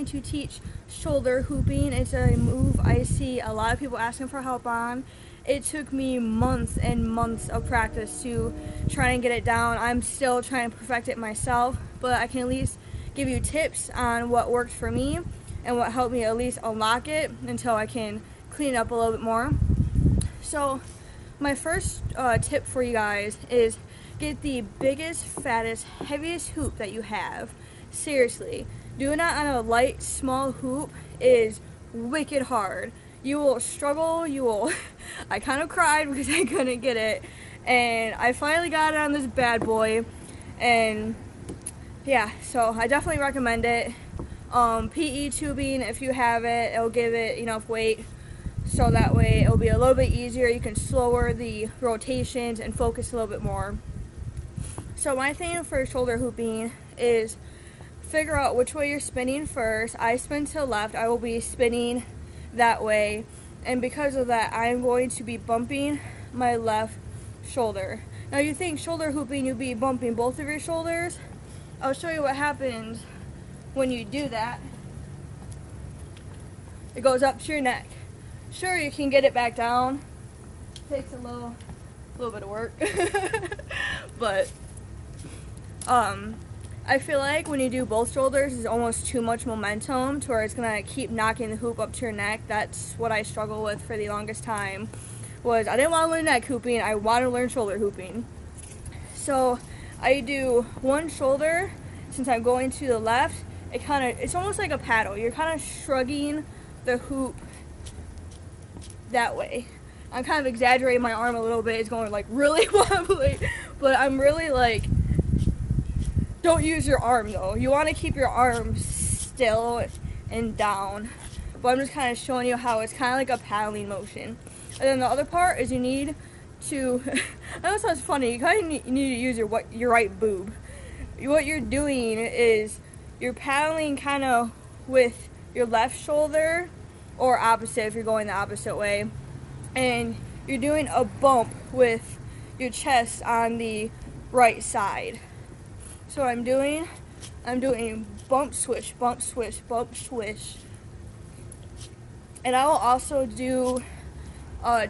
going to teach shoulder hooping. It's a move I see a lot of people asking for help on. It took me months and months of practice to try and get it down. I'm still trying to perfect it myself, but I can at least give you tips on what worked for me and what helped me at least unlock it until I can clean it up a little bit more. So my first tip for you guys is get the biggest, fattest, heaviest hoop that you have. Seriously, doing that on a light, small hoop is wicked hard. You will struggle, I kind of cried because I couldn't get it, and I finally got it on this bad boy, and yeah, so I definitely recommend it. PE tubing, if you have it, it'll give it enough weight, so that way it'll be a little bit easier. You can slower the rotations and focus a little bit more. So my thing for shoulder hooping is figure out which way you're spinning first. I spin to the left, I will be spinning that way, and because of that I'm going to be bumping my left shoulder. Now you think shoulder hooping you'll be bumping both of your shoulders. I'll show you what happens when you do that. It goes up to your neck. Sure, you can get it back down. Takes a little bit of work. But I feel like when you do both shoulders, it's almost too much momentum to where it's gonna keep knocking the hoop up to your neck. That's what I struggled with for the longest time. Was I didn't want to learn neck hooping, I wanted to learn shoulder hooping. So I do one shoulder. Since I'm going to the left, it's almost like a paddle. You're kind of shrugging the hoop that way. I'm kind of exaggerating my arm a little bit. It's going like really wobbly, but I'm really like, don't use your arm though. You want to keep your arm still and down. But I'm just kind of showing you how it's kind of like a paddling motion. And then the other part is you need to, I know it sounds funny, you kind of need to use your right boob. What you're doing is you're paddling kind of with your left shoulder, or opposite if you're going the opposite way, and you're doing a bump with your chest on the right side. So what I'm doing bump swish, bump swish, bump swish. And I will also do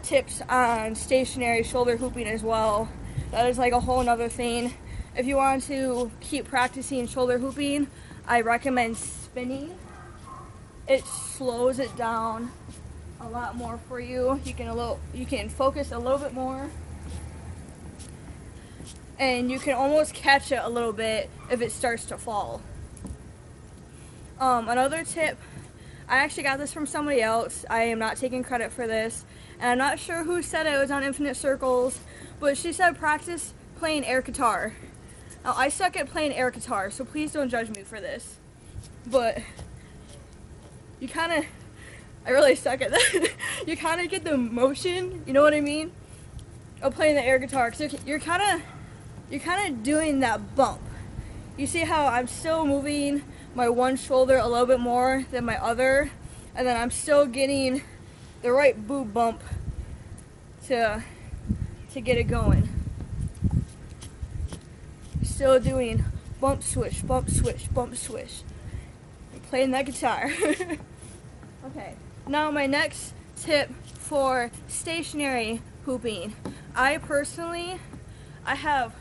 tips on stationary shoulder hooping as well. That is like a whole nother thing. If you want to keep practicing shoulder hooping, I recommend spinning. It slows it down a lot more for you. You can focus a little bit more, and you can almost catch it a little bit if it starts to fall. Another tip, I actually got this from somebody else. I am not taking credit for this, and I'm not sure who said it. It was on Infinite Circles, but she said practice playing air guitar. Now, I suck at playing air guitar, so please don't judge me for this. But I really suck at that. You kind of get the motion, you know what I mean, of playing the air guitar. Cause you're kind of doing that bump. You see how I'm still moving my one shoulder a little bit more than my other, and then I'm still getting the right boob bump to get it going. Still doing bump swish, bump swish, bump swish. I'm playing that guitar. Okay, now my next tip for stationary hooping. I have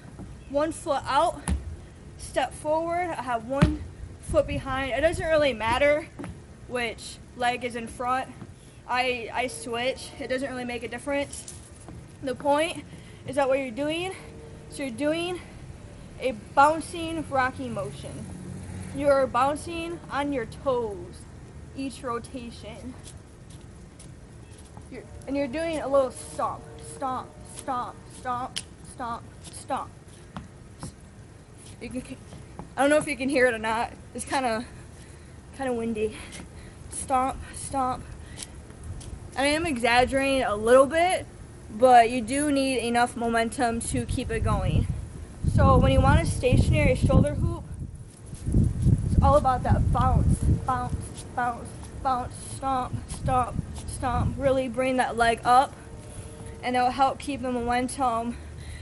one foot out, step forward, I have one foot behind. It doesn't really matter which leg is in front. I switch. It doesn't really make a difference. The point is that what you're doing, so you're doing a bouncing, rocking motion. You're bouncing on your toes each rotation. You're doing a little stomp, stomp, stomp, stomp, stomp, stomp. I don't know if you can hear it or not. It's kind of windy. Stomp, stomp. I am exaggerating a little bit, but you do need enough momentum to keep it going. So when you want a stationary shoulder hoop, it's all about that bounce, bounce, bounce, bounce, stomp, stomp, stomp. Really bring that leg up, and it'll help keep the momentum.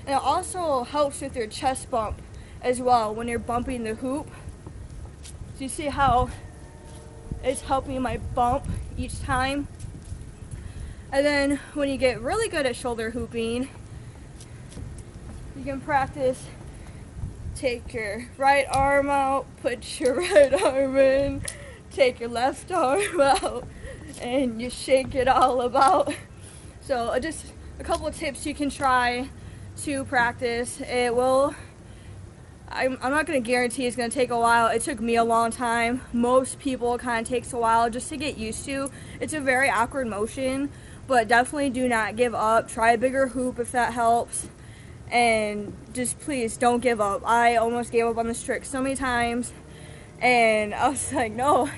And it also helps with your chest bump as well when you're bumping the hoop. So you see how It's helping my bump each time. And then when you get really good at shoulder hooping, you can practice. Take your right arm out, put your right arm in, take your left arm out, and you shake it all about. So just a couple of tips you can try to practice. It will, I'm not going to guarantee it's going to take a while. It took me a long time. Most people, it kind of takes a while just to get used to. It's a very awkward motion, but definitely do not give up. Try a bigger hoop if that helps. And just please don't give up. I almost gave up on this trick so many times, and I was like, no,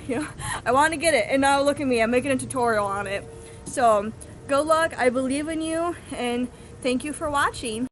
I want to get it. And now look at me, I'm making a tutorial on it. So good luck, I believe in you, and thank you for watching.